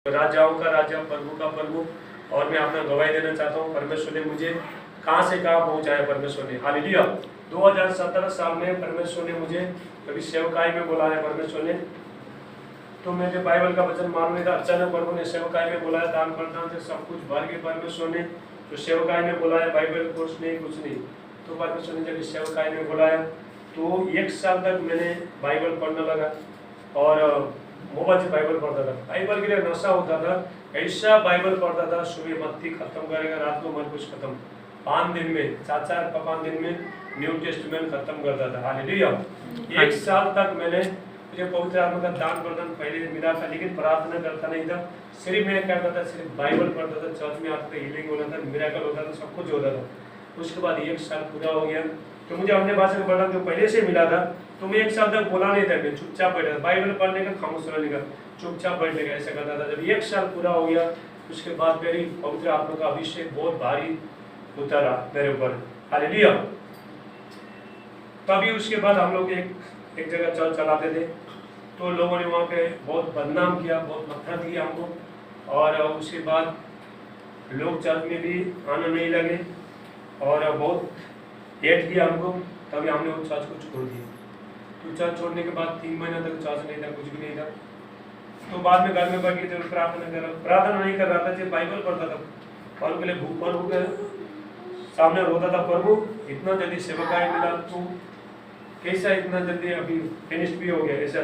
राजाओं का राजा, प्रभु का प्रभु। और मैं अपना गवाही देना चाहता हूँ, परमेश्वर ने मुझे कहाँ से कहाँ पहुँचाया। परमेश्वर ने, हालेलुया। 2017 साल में परमेश्वर ने मुझे कभी सेवकाई में बुलाया। परमेश्वर ने, तो मुझे बाइबल का वचन मालूम नहीं था। अचानक प्रभु ने सेवकाई में बुलाया, दान प्रदान से सब कुछ भर के परमेश्वर ने जो सेवकाई में बुलाया, बाइबल कोर्स नहीं, कुछ नहीं। तो परमेश्वर ने जब इस सेवकाई में बुलाया तो 1 साल तक मैंने बाइबल पढ़ने लगा और मोबाइल से बाइबल पढ़ता था। बाइबल के लिए नशा होता था, ऐसा बाइबल पढ़ता था, सुबह मत्ती खत्म करेगा, रात को मरकुस खत्म, 5 दिन में, 4-5 दिन में न्यू टेस्टमेंट खत्म करता था। हालेलुया। 1 साल तक मैंने, मुझे पवित्र आत्मा का दान प्रदान पहले मिला था, लेकिन प्रार्थना करता नहीं था। सिर्फ मैं क्या करता था, सिर्फ बाइबल पढ़ता था, चर्च में आता था, हीलिंग होता था, मिरेकल होता था, सब कुछ होता था। उसके बाद 1 साल पूरा हो गया तो मुझे अन्य भाषा का वर्णन जो पहले से मिला था, तो मैं 1 साल तक बोला नहीं था, मैं चुपचाप बैठा था, बाइबल पढ़ने का, खामोश रहने का, चुपचाप बैठने का, ऐसा करता था। जब 1 साल पूरा हो गया उसके बाद मेरी पवित्र आत्मा का अभिषेक बहुत भारी उतरा मेरे ऊपर। हालेलुया। तभी उसके बाद हम लोग एक जगह चर्च चलाते थे, तो लोगों ने वहाँ पे बहुत बदनाम किया, बहुत नफरत किया हमको। और उसके बाद लोग चर्च में भी आना नहीं लगे और बहुत हेट किया हमको। तभी हमने वो चर्च को छोड़ दिया। तो चर्च छोड़ने के बाद 3 महीना तक चर्च नहीं था, कुछ भी नहीं था। तो बाद में घर में बैठ के जब प्रार्थना नहीं कर रहा था, जब बाइबल पढ़ता था, प्रभु के लिए प्रभु के सामने रोता था, प्रभु इतना जल्दी सेवकाई मिला, तो कैसा इतना जल्दी अभी फिनिश भी हो गया, ऐसा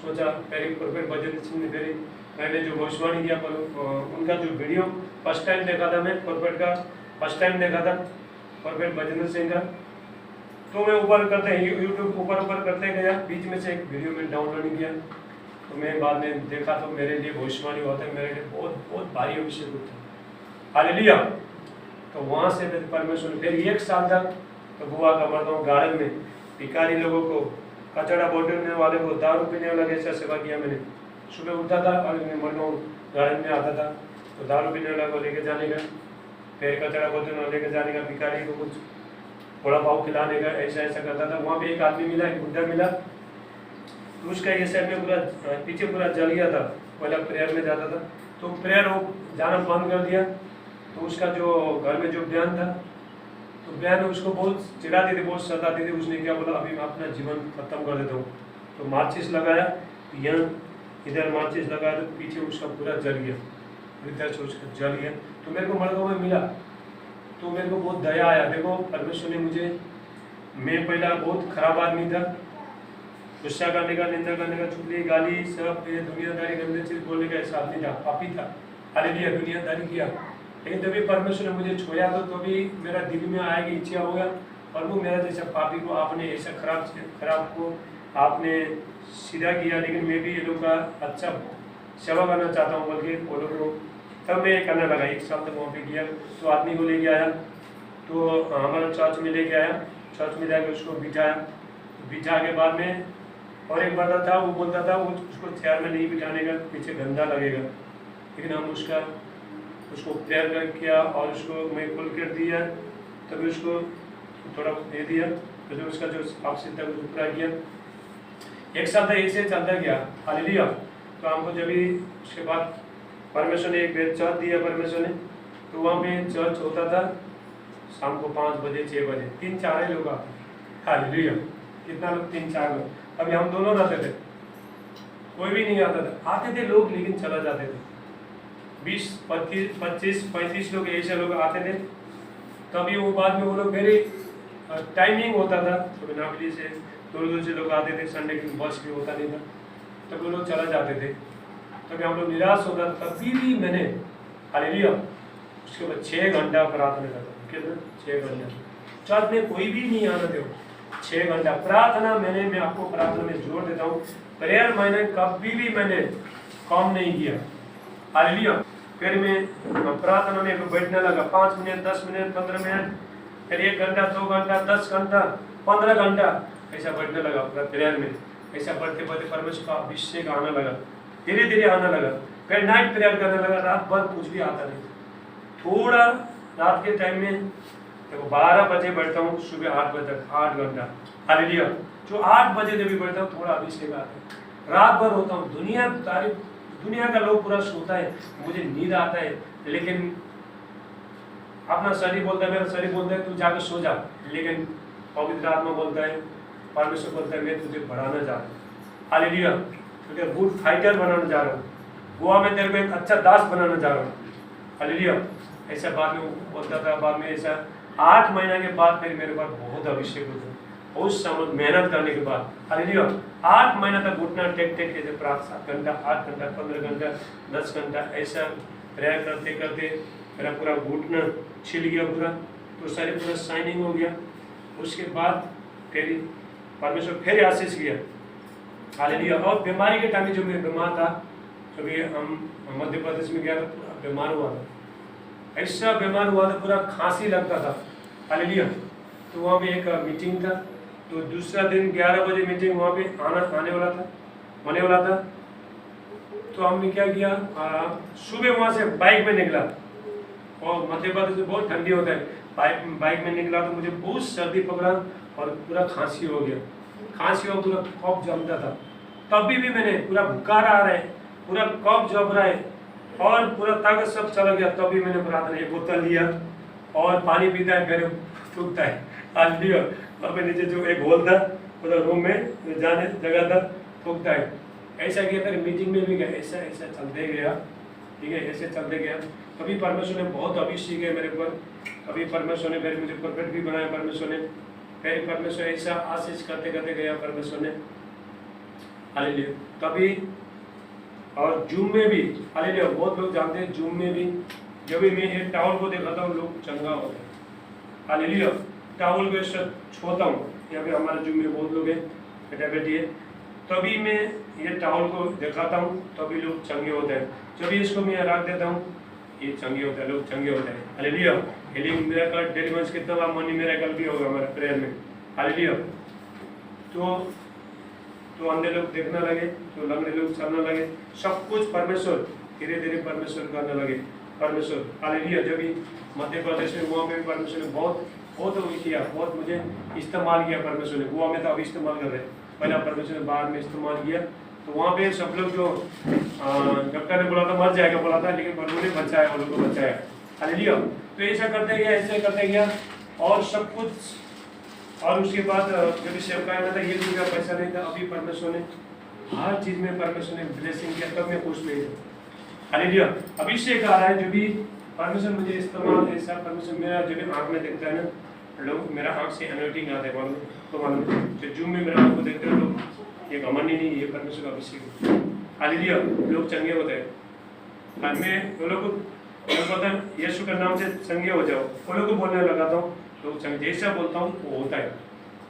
सोचा। पहले प्रोफेट भजन सिंह ने फिर मैंने जो भविष्यवाणी किया, उनका जो वीडियो फर्स्ट टाइम देखा था, मैं प्रोफेट का फर्स्ट टाइम देखा था, प्रोफेट भजन सिंह का। तो मैं ऊपर करते यूट्यूब ऊपर करते गया, बीच में से एक वीडियो में डाउनलोड किया, तो मैं बाद में देखा तो मेरे लिए भविष्यवाणी होता है, मेरे लिए बहुत बहुत भारी अभिषेक होता है। हालेलुया। तो वहाँ से परमेश्वर फिर 1 साल तक तो गोवा का मरता गार्डन में भिखारी लोगों को, कचड़ा बोटने वाले को, दारू पीने वाला कैसा सेवा किया मैंने। सुबह उठता था और मैं मरगांव गार्डन में आता था, तो दारू पीने वाला को लेके जाने का, फिर कचड़ा बोतने वाला लेके जाने का, भिखारी को कुछ थोड़ा पाव खिलाने का, ऐसा ऐसा करता था। वहाँ पे एक आदमी मिला, एक बुढ़ा मिला, तो उसका ये साइड में पूरा पीछे पूरा जल गया था। पहले प्रेयर में जाता था, तो प्रेयर वो जाना बंद कर दिया। तो उसका जो घर में जो बहन था, तो बहन उसको बहुत चिढ़ाती थी, बहुत सताती थी। उसने क्या बोला, अभी मैं अपना जीवन खत्म कर देता हूँ। तो माचिस लगाया, यहाँ इधर माचिस लगाया, तो पीछे उसका पूरा जल गया, इधर से उसका जल गया। तो मेरे को मरगांव में मिला, तो मेरे को बहुत दया आया। देखो परमेश्वर ने मुझे, मैं पहला बहुत खराब आदमी था, गुस्सा करने का, निंदा करने का, चुगली गाली सब, दुनियादारी गंदे चीज बोलने का ऐसा आदमी था, पापी था। हालेलुया। दुनियादारी किया, लेकिन तभी परमेश्वर ने मुझे छोड़ा, तो तभी मेरा दिल में आया कि इच्छा होगा, प्रभु मेरा जैसा पापी को आपने, ऐसा खराब को आपने सीधा किया, लेकिन मैं भी ये लोग का अच्छा सेवा करना चाहता हूँ, बल्कि वो लोग को। तब मैं करने लगा। 1 साल तक वहाँ पे किया। तो आदमी को लेके आया, तो हमारा चर्च में लेके आया, चर्च में जाके उसको बिठाया। बिठा के बाद में और एक बंदा था, वो बोलता था वो उसको चेयर में नहीं बिठाने का, पीछे गंदा लगेगा। लेकिन हम उसको प्रेयर कर किया और उसको मैं खोल कर दिया, तभी उसको थोड़ा दे दिया, तो जो उसका जो ऑक्सीजन था उसको पूरा किया। 1 साल तक ऐसे चलता गया। हालेलुया। तो हमको जब भी उसके बाद परमेश्वर ने एक बेद चर्च दिया परमेश्वर ने, तो वहाँ पे चर्च होता था शाम को 5 बजे 6 बजे, 3-4 लोग आते। हालेलुया। कितना लोग? 3-4 लोग। अभी हम दोनों रहते थे, कोई भी नहीं आता था। आते थे लोग, लेकिन चला जाते थे। 20-25-35 लोग ऐसे लोग आते थे। तभी वो बाद में वो लोग, मेरे टाइमिंग होता था, तो नागली से दूर से लोग आते थे, संडे की बस भी होता नहीं था, तब वो लोग चला जाते थे। तभी हम लोग निराश होता था। तभी भी मैंने, हालेलुया, उसके बाद 6 घंटा प्रार्थना करता। कितना? 6 घंटा। चर्च में कोई भी नहीं आना दो, 6 घंटा प्रार्थना। मैं आपको प्रार्थना में जोर देता हूँ, प्रेयर मैंने कभी भी मैंने कम नहीं किया। हालेलुया। फिर मैं प्रार्थना में बैठने लगा, 5 मिनट, 10 मिनट, 15 मिनट, फिर 1 घंटा, 2 घंटा, 10 घंटा, 15 घंटा ऐसा बैठने लगा प्रेयर में। ऐसा बढ़ते बढ़ते परमेश्वर का अभिषेक आने लगा, धीरे धीरे आने लगा। फिर नाइट प्रेयर करने लगा, रात भर कुछ भी आता नहीं। थोड़ा रात के टाइम में देखो 12 बजे बैठता हूँ, सुबह 8 बजे तक, 8 घंटा। हालेलुया। जो 8 बजे जब भी बैठता हूँ, थोड़ा अभिषेक आता है। रात भर होता हूँ, दुनिया तारीफ दुनिया का लोग पूरा सोता है, मुझे नींद आता है, लेकिन अपना शरीर बोलता है, मेरा शरीर बोलता है तू जाकर सो जा, लेकिन पवित्र आत्मा बोलता है, परमेश्वर बोलता है मैं तुझे बढ़ाना चाह रहा हूँ। हालेलुया, तुझे गुड फाइटर बनाना चाह रहा हूँ, गोवा में तेरे को एक अच्छा दास बनाना चाह रहा हूँ। हालेलुया, ऐसा बाद में बोलता था। बाद में ऐसा 8 महीना के बाद फिर मेरे पास बहुत अभिषेक होता है, बहुत समय मेहनत करने के बाद। हालेलुया, 8 महीना तक घुटना टेक टेक के प्राप्त 7 घंटा, 8 घंटा, 15 घंटा, 10 घंटा ऐसा प्रयास करते करते मेरा पूरा घुटना छिल गया पूरा, तो शरीर पूरा शाइनिंग हो गया। उसके बाद फिर परमेश्वर फिर आशीष किया। हालेलुया, और बीमारी के टाइम जो मैं बीमार था, कभी हम मध्य प्रदेश में गया था, पूरा बीमार हुआ था, ऐसा बीमार हुआ था, पूरा खांसी लगता था। हालेलुया, तो वहाँ पे एक मीटिंग था, तो दूसरा दिन 11 बजे मीटिंग वहाँ पे होने वाला था। तो हमने क्या किया, सुबह वहाँ से बाइक में निकला, और मध्य प्रदेश में बहुत ठंडी होता है, बाइक में निकला तो मुझे बहुत सर्दी पकड़ा और पूरा खांसी हो गया, पूरा कफ जमता था। तभी भी मैंने पूरा बुखार आ रहा है, पूरा कफ जम रहा है और पूरा ताकत सब चला गया, तभी मैंने प्रार्थना एक बोतल लिया और पानी पीता है, फिर थूकता है। हालेलुया, अपने नीचे जो एक होल था उधर रूम में जाने जगह था, थूकता है। ऐसा किया, फिर मीटिंग में भी गया, ऐसा ऐसा चलते गया, ठीक है, ऐसे चलते गया। कभी परमेश्वर ने बहुत अभिषेक है मेरे ऊपर, कभी परमेश्वर ने फिर मुझे परफेक्ट भी बनाया परमेश्वर ने, फिर परमेश्वर ऐसा आशीष करते करते गया परमेश्वर ने। हालेलुया, तभी और जूम में भी, हालेलुया, बहुत लोग जानते हैं जूम में भी जब भी मैं एक टावल को दिखाता हूँ लोग चंगा होता है। हालेलुया, टावल को ऐसा छोड़ता हूँ, यहाँ पे हमारे जूम में बहुत लोग हैं, बेटा बेटी है, तभी मैं ये टावल को दिखाता हूँ, तभी लोग चंगे होते हैं। जब इसको मैं रख देता हूँ, ये चंगे होता है, लोग चंगे होते हैं। हालेलुया, हीलिंग मिरेकल डिलीवरेंस कितना बड़ा मनी मिरेकल भी होगा हमारे प्रेयर में। हालेलुया, तो अंधे लोग देखने लगे, तो लंगड़े लोग चलने लगे, सब कुछ परमेश्वर धीरे धीरे परमेश्वर करने लगे परमेश्वर। हालेलुया, जब भी मध्य प्रदेश में वहाँ पे भी परमेश्वर ने बहुत किया, बहुत मुझे इस्तेमाल किया परमेश्वर ने। गोवा में तो अभी इस्तेमाल कर रहे हैं, पहला परमेश्वर ने बाहर में इस्तेमाल किया। तो वहाँ पे सब लोग जो डॉक्टर ने बोला था मर जाएगा बोला था, लेकिन प्रभु ने बचाया, वो लोग को बचाया। हालेलुया, तो ऐसा करते गया, ऐसे करते गया और सब कुछ। और उसके बाद जब सेवकाई में था, ये भी का पैसा नहीं था, अभी परमेश्वर ने हर चीज में परमेश्वर ने ब्लेसिंग किया, तब मैं खुश नहीं था। हालेलुया, अभिषेक आ रहा है, जो भी परमेश्वर मुझे इस्तेमाल ऐसा परमेश्वर मेरा जो भी आँख में देखता है ना, लोग मेरा आँख से एनर्जिंग आता है मालूम, तो मालूम जो जूम में मेरा आँख को देखते हैं लोग, ये घमंडी नहीं, ये परमेश्वर का अभिषेक। हालेलुया, लोग चंगे होते हैं। मैं वो लोग को पता है यीशु के नाम से चंगे हो जाओ, वो लोग को बोलने लगाता हूँ, लोग चंगे जैसा बोलता हूँ वो होता है।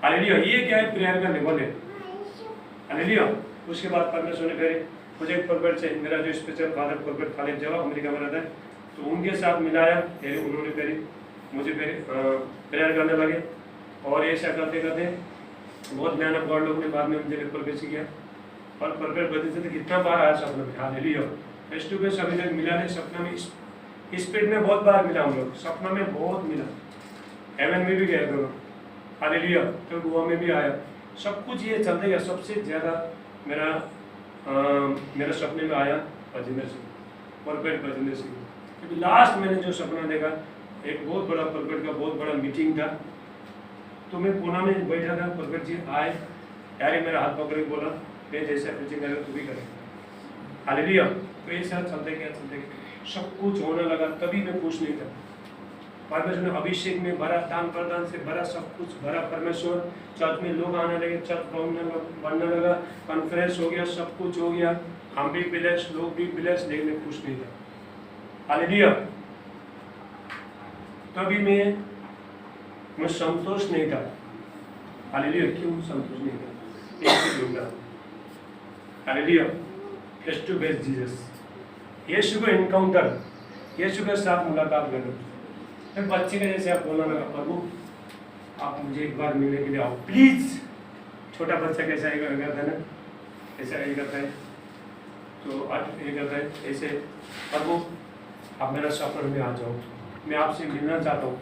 हालेलुया, ये क्या है, प्रेयर का लेवल है। हालेलुया, उसके बाद परमेश्वर ने फिर मुझे एक परफेक्ट से मेरा जो स्पेशल फादर परफेक्ट खालिद जवाब अमेरिका में रहता है, तो उनके साथ मिलाया, फिर उन्होंने फिर मुझे फिर प्रेयर करने लगे, और ऐसा करते करते बहुत मेहनत गॉड लोग ने बाद में मुझे परफेक्ट किया, और परफेक्ट बदल से कितना बार आया सपना में। हालेलुया, फेस टू फेस अभी तक मिला नहीं, सपना में स्पीड में बहुत बार मिला हम लोग, सपना में बहुत मिला, हेवन में भी गए दोनों। हालेलुया, तो गोवा में भी आया, सब कुछ ये चलते गया। सबसे ज़्यादा मेरा सपने में आया भजन सिंह, परफेक्ट भजन सिंह, क्योंकि लास्ट मैंने जो सपना देखा, एक बहुत बड़ा परफेक्ट का बहुत बड़ा मीटिंग था, तो मैं पुणे में बैठा था, परफेक्ट जी आए, यार मेरा हाथ पकड़ के बोला मैं जैसा प्रीचिंग करेगा तू भी करेगा। हालेलुया, तो ये सब चलते गया, सब कुछ होने लगा, तभी मैं खुश नहीं था। परमेश्वर ने अभिषेक में भरा, दान प्रदान से भरा, सब कुछ भरा परमेश्वर। चर्च में लोग आने लगे, चर्च बनने लगा, कॉन्फ्रेंस हो गया, सब कुछ हो गया, हम भी ब्लेस, लोग भी ब्लेस, लेकिन मैं खुश नहीं था। हालेलुया, तभी मैं संतोष नहीं था। हालेलुया, क्यों संतोष नहीं था? Hallelujah, face to face Jesus, यीशु को एनकाउंटर, यीशु के साथ मुलाकात करना। फिर बच्चे के जैसे आप बोलना लगा, प्रभु आप मुझे एक बार मिलने के लिए आओ प्लीज। छोटा बच्चा कैसा ही करता है ना, ऐसा ही करता है, तो आज ये करता है ऐसे, प्रभु आप मेरा सफर में आ जाओ, मैं आपसे मिलना चाहता हूँ।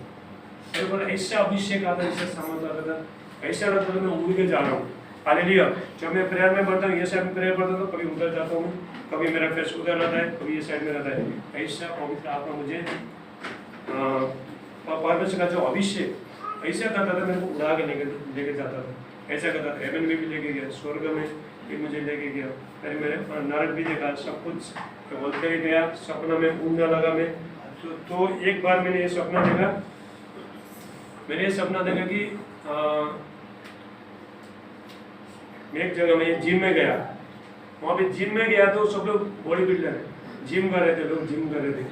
मेरे पर ऐसा अभिषेक आता है, ऐसा समझ आता था, ऐसा लगता था मैं उड़ के जा रहा हूँ। हालेलुया। जब मैं प्रेयर में बढ़ता हूँ, ये साइड में प्रेयर पढ़ता हूँ, कभी उधर जाता हूँ, कभी मेरा फेस उधर रहता है, कभी ये साइड में रहता है। ऐसा पवित्र आत्मा मुझे परमेश्वर का जो अभिषेक ऐसा करता था, मेरे को उड़ा के लेके जाता था, ऐसा करता था। हेवन में भी लेके गया, स्वर्ग में भी मुझे लेके गया, फिर मेरे नरक भी देखा, सब कुछ बोलते ही गया। सपना में ऊँगने लगा मैं। तो एक बार मैंने ये सपना देखा, कि मैं एक जगह में जिम में गया, वहाँ पे जिम में गया तो सब लोग बॉडी बिल्डर है, जिम कर रहे थे, लोग जिम कर रहे थे।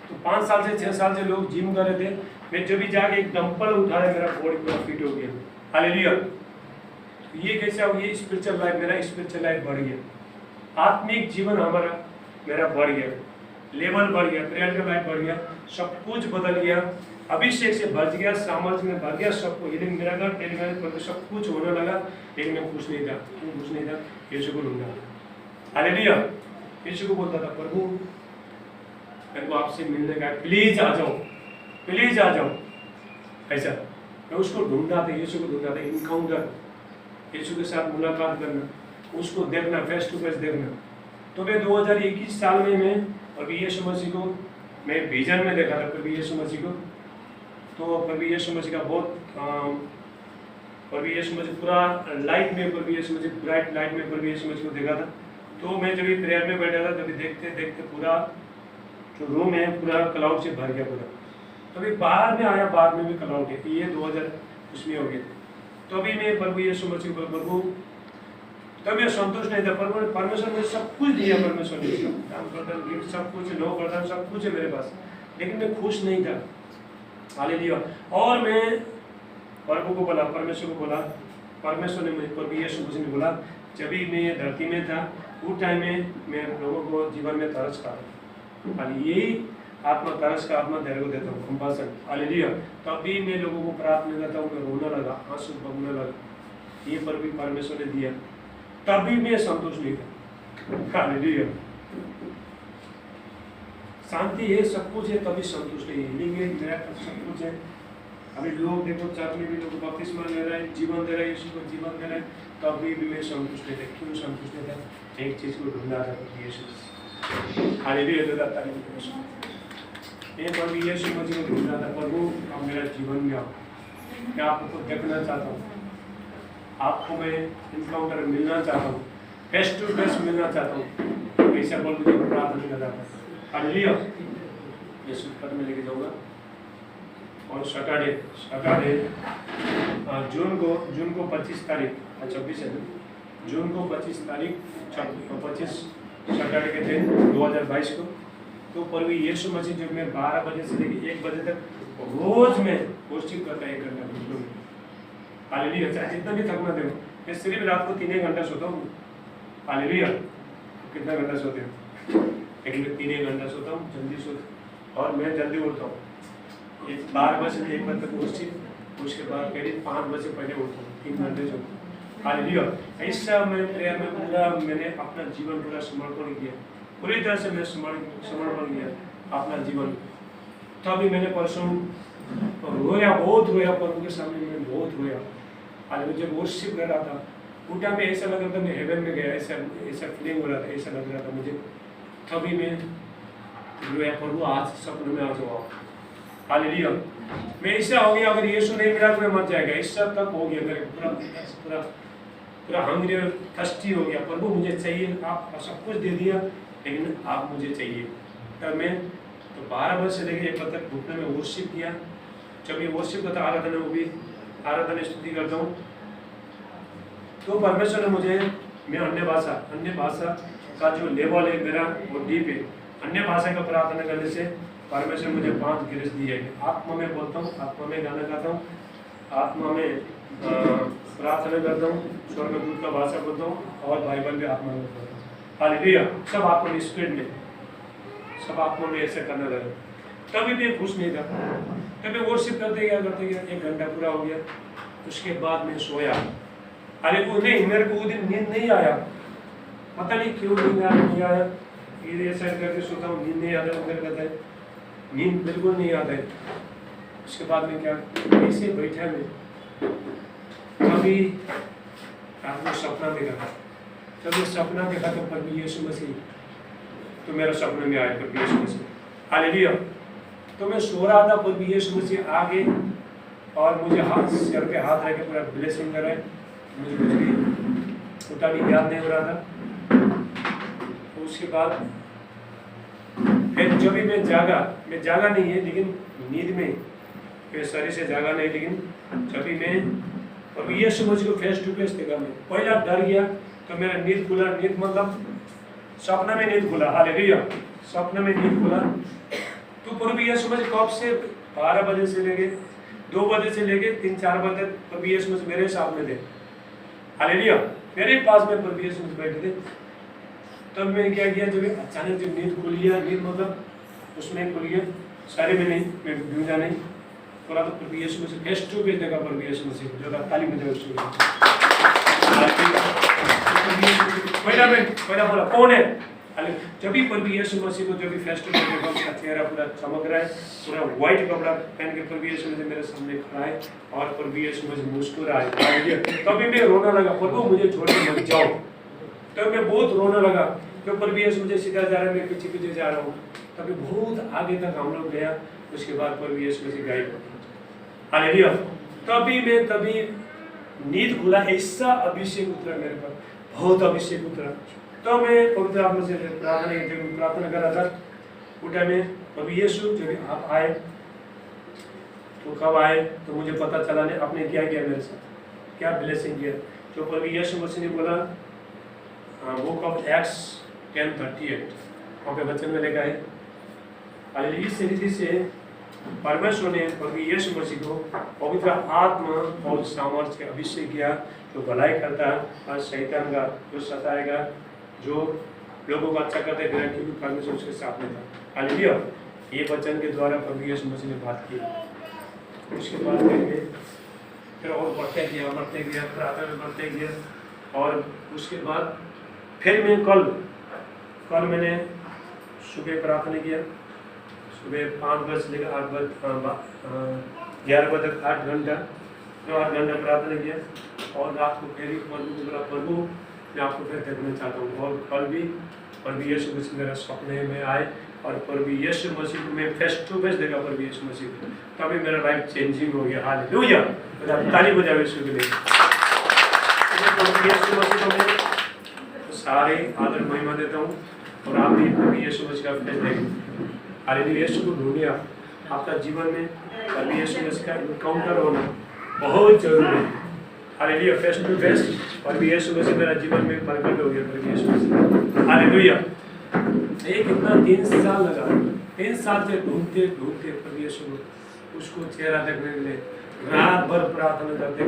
तो 5 साल से 6 साल से लोग जिम कर रहे थे। मैं जब भी जाके एक डंपल उठाया, मेरा बॉडी पूरा फिट हो गया। हालेलुया। ये कैसे हो गया? स्पिरिचुअल लाइफ, मेरा स्पिरिचुअल लाइफ बढ़ गया, आत्मिक जीवन हमारा मेरा बढ़ गया, लेवल बढ़ गया, प्रेयर का लाइफ बढ़ गया, सब कुछ बदल गया, अभिषेक से भर गया, सामर्थ्य में भर गया, सबको हीलिंग मिराकल टेलीग्राम सब कुछ होने लगा। लेकिन मैं खुश नहीं था। क्यों खुश नहीं था? यीशु को ढूंढा। हालेलुया। यीशु को बोलता था, प्रभु मेरे को आपसे मिलने का, प्लीज आ जाओ, प्लीज आ जाओ। ऐसा मैं उसको ढूंढता था, यीशु को ढूंढता था। इनकाउंटर, यीशु के साथ मुलाकात करना, उसको देखना, फेस टू फेस देखना। तो मैं 2021 साल में मैं प्रभु यीशु मसीह को मैं विजन में देखा था, प्रभु यीशु मसीह को। तो प्रभु यीशु मसीह का बहुत प्रभु यीशु मसीह पूरा लाइट में, प्रभु यीशु मसीह ब्राइट लाइट में प्रभु यीशु मसीह को देखा था। तो मैं जब भी प्रेयर में बैठा था, तभी देखते देखते पूरा जो रूम है पूरा क्लाउड से भर गया पूरा। तभी बाहर में आया, बाहर में भी क्लाउड है। ये 2000 उसमें हो गए। तो अभी मैं प्रभु यीशु मसीह को, प्रभु तब मैं संतुष्ट नहीं था। परमेश्वर ने सब कुछ दिया, परमेश्वर ने काम करता गिफ्ट सब कुछ, लो करता सब कुछ है मेरे पास, लेकिन मैं खुश नहीं था। हालेलुया। और मैं प्रभु को बोला, परमेश्वर को बोला, परमेश्वर ने मुझे, प्रभु यीशु मसीह ने बोला, जब भी मैं धरती में था उस टाइम में मैं लोगों को जीवन में तरस का, यही आत्मा तरस का आत्मा धैर्य को देता हूँ, कंपासन। हालेलुया। तभी मैं लोगों को प्रार्थना करता हूँ, मैं रोने लगा, आंसू बगने लगा। ये पर भी परमेश्वर ने दिया, तभी मैं संतुष्ट नहीं था। हालेलुया। शांति है, सब कुछ है, तभी संतुष्ट नहीं है। हीलिंग है, मिराकल सब कुछ है। अभी लोग देखो, चर्च में भी लोग बपतिस्मा ले रहे हैं, जीवन दे रहे हैं, यीशु को जीवन दे रहे हैं, तभी भी मैं संतुष्ट नहीं था। क्यों संतुष्ट नहीं था? एक चीज को ढूंढा था, यीशु। हालेलुया। मैं प्रभु यीशु मसीह को ढूंढ रहा था, प्रभु आप मेरा जीवन में आओ, मैं आपको देखना चाहता हूँ, आपको मैं इनकाउंटर मिलना चाहता हूँ, फेस टू फेस मिलना चाहता हूँ। ऐसा बोल मुझे प्रार्थना कर रहा था। हालेलुया। यीशु पर मैं लेके जाऊँगा। और सैटरडे जून को 25 तारीख 26 है, जून को 25 तारीख 25 सैटरडे के दिन 2022 को। तो प्रभु यीशु मसीह जब मैं 12 बजे से लेकर 1 बजे तक रोज में वर्शिप करता है, 1 घंटा बिल्कुल। हालेलुया। चाहे जितना भी थकना दे, मैं सिर्फ रात को 3 घंटा सोता हूँ। हालेलुया। कितना घंटा सोते हो? लेकिन मैं 3 घंटा सोता हूँ, जल्दी सोता, और मैं जल्दी उठता हूँ। 12 बजे से 1 बजे तक वर्शिप, उसके बाद करीब 5 बजे पहले उठता हूँ, 3 घंटे सोता हूँ। हालेलुया। ऐसा मैं प्रेयर में पूरा मैंने अपना जीवन पूरा समर्पण किया, पूरी तरह से मैं समर्पण किया अपना जीवन। तभी मैंने परसों रोया, बहुत रोया, प्रभु के सामने मैं बहुत रोया। हालेलुया। जब वर्शिप कर रहा था उस टाइम में ऐसा लग रहा था मैं हेवन में गया, ऐसा फीलिंग हो रहा था, ऐसा लग रहा था मुझे। तभी मैं रोया, प्रभु आज सपने में आ जाओ। हालेलुया। मैं ऐसा हो गया, अगर यीशु नहीं मिला तो मैं मर जाएगा, ऐसा तक हो गया मेरे, पूरा पूरा पूरा हंग्री और थर्स्टी हो गया। प्रभु मुझे चाहिए, आप सब कुछ दे दिया, लेकिन आप मुझे चाहिए। तब मैं तो 12 बजे से लेकर 1 बजे तक घुटने में वर्शिप किया। जब ये वर्शिप करता आराधना, वो भी आराधना स्तुति करता हूँ, तो परमेश्वर ने मुझे, मैं अन्य भाषा का जो लेवल है मेरा वो डीप है। अन्य भाषा का प्रार्थना करने से परमेश्वर मुझे 5 ग्रेस दिए है। आत्मा में बोलता हूँ, आत्मा में गाना गाता हूँ, आत्मा में प्रार्थना करता हूँ, स्वर्गदूत का भाषा बोलता हूँ, और बाइबल भी आत्मा में बोलता हूँ। हालेलुया। सब आत्मा में, स्पिरिट में, सब आत्मा में ऐसे करना लगा। तभी मैं खुश नहीं था। तभी वर्शिप करते गया 1 घंटा पूरा हो गया। उसके बाद मैं सोया। अरे वो नहीं, मेरे को वो दिन नींद नहीं आया, पता नहीं क्यों नींद आया। ये साइड करके सोता हूँ, नींद नहीं आता, उधर करता है, नींद बिल्कुल नहीं आता है। उसके बाद में क्या, ऐसे बैठा मैं, कभी रात में सपना देखा। जब मैं सपना देखा तो प्रभु यीशु मसीह तो मेरा सपने में आया प्रभु यीशु मसीह, हालेलुया। तो मैं सो रहा था, प्रभु यीशु मसीह आगे और मुझे सिर पे हाथ रख के पूरा ब्लेसिंग कर रहे। मुझे कुछ भी उल्टा भी याद नहीं हो रहा था। तो उसके बाद फिर जब भी मैं जागा नहीं है, लेकिन नींद में फिर शरीर से जागा नहीं, लेकिन जब भी मैं प्रभु यीशु मसीह को फेस टू फेस देखा, मैं पहला डर गया। तो मेरा नींद खुला, नींद मतलब सपना में नींद खुला, हालेलुया, सपना में नींद खुला। तो प्रभु यीशु मसीह कब से 12 बजे से लेके 2 बजे से लेके 3-4 बजे तक प्रभु यीशु मसीह मेरे सामने थे, हालेलुया, मेरे पास में प्रभु यीशु मसीह बैठे थे। तब मैं क्या किया, जब अचानक जब नींद खुल गया, नींद मतलब उसमें खुल गया, सारे में नहीं, मैं गूंजा नहीं, थोड़ा तो प्रभु यीशु मसीह फेस टू फेस देखा प्रभु यीशु मसीह, जो ताली बजाए उसको। पहला बोला कौन है, जब भी प्रभु यीशु मसीह को जब भी फेस टू फेस देखा, उसका चेहरा पूरा चमक रहा है, पूरा व्हाइट कपड़ा पहन के प्रभु यीशु मसीह मेरे सामने खड़ा है और प्रभु यीशु मसीह मुस्कुरा है। तभी मैं रोना लगा, प्रभु मुझे छोड़ के मत जाओ। तब मैं बहुत रोना लगा, तो प्रभु यीशु मुझे सीधा जा रहा है, मैं पीछे पीछे जा रहा हूँ। तभी बहुत आगे तक हम लोग गया, उसके बाद प्रभु यीशु मसीह गायब, हालेलुया। तभी नींद खुला, ऐसा अभिषेक उतरा मेरे पर, बहुत अभिषेक उतरा। तो मैं पवित्र आत्मा से प्रार्थना कर रहा था, उठा मैं, प्रभु यीशु जब आप आए तो कब आए, तो मुझे पता चला नहीं आपने क्या किया मेरे साथ, क्या ब्लेसिंग किया। तो प्रभु यीशु मसीह ने बोला, बुक ऑफ एक्ट्स 10:38 वहाँ पे वचन में लिखा है, हालेलुया, इस रीति से परमेश्वर ने प्रभु यीशु मसीह को पवित्र आत्मा और सामर्थ्य से अभिषेक किया, जो भलाई करता है और शैतान का जो सताएगा, जो लोगों को अच्छा करता है, क्योंकि परमेश्वर उसके साथ में था, हालेलुया। ये वचन के द्वारा प्रभु यीशु मसीह ने बात की। उसके बाद फिर और बढ़ते गया, प्रार्थना में बढ़ते गया। और उसके बाद फिर मैं कल मैंने सुबह प्रार्थना किया, सुबह 5 बजे से लेकर 11 बजे तक 8 घंटा, जो 8 घंटा प्रार्थना किया। और रात को फिर प्रभु मैं आपको फिर देखना चाहता हूँ। और कल भी प्रभु यीशु मसीह मेरा सपने में आए और प्रभु यीशु मसीह को मैं फेस टू फेस देखा, प्रभु यीशु मसीह को, तभी मेरा लाइफ चेंजिंग हो गया, हालेलुया। ताली बजाओ यीशु के लिए। प्रभु यीशु मसीह को मैं सारे आदर महिमा देता हूँ। और आप भी प्रभु यीशु मसीह का फेस देखें, हालेलुया। यीशु को ढूंढिए, आपका जीवन में प्रभु यीशु मसीह का इनकाउंटर होना बहुत जरूरी है, हालेलुया। फेस टू फेस प्रभु यीशु मसीह मेरा जीवन में प्रकट हो गया, प्रभु यीशु मसीह, हालेलुया। एक इतना 3 साल लगा, 3 साल से ढूंढते प्रभु यीशु को, उसको चेहरा देखने के लिए रात भर प्रार्थना करते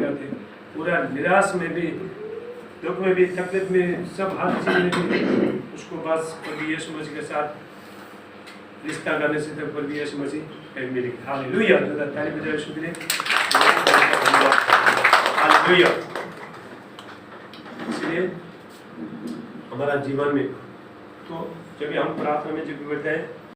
पूरा निराश में भी, दुख में भी, तकलीफ में, सब हर चीज में भी उसको बस प्रभु यीशु मसीह के साथ रिश्ता करने से तो प्रभु यीशु मसीह मिली, हालेलुया। ताली बजाओ यीशु के लिए, हालेलुया। इसलिए हमारा जीवन में तो जब हम प्रार्थना में जब बैठते हैं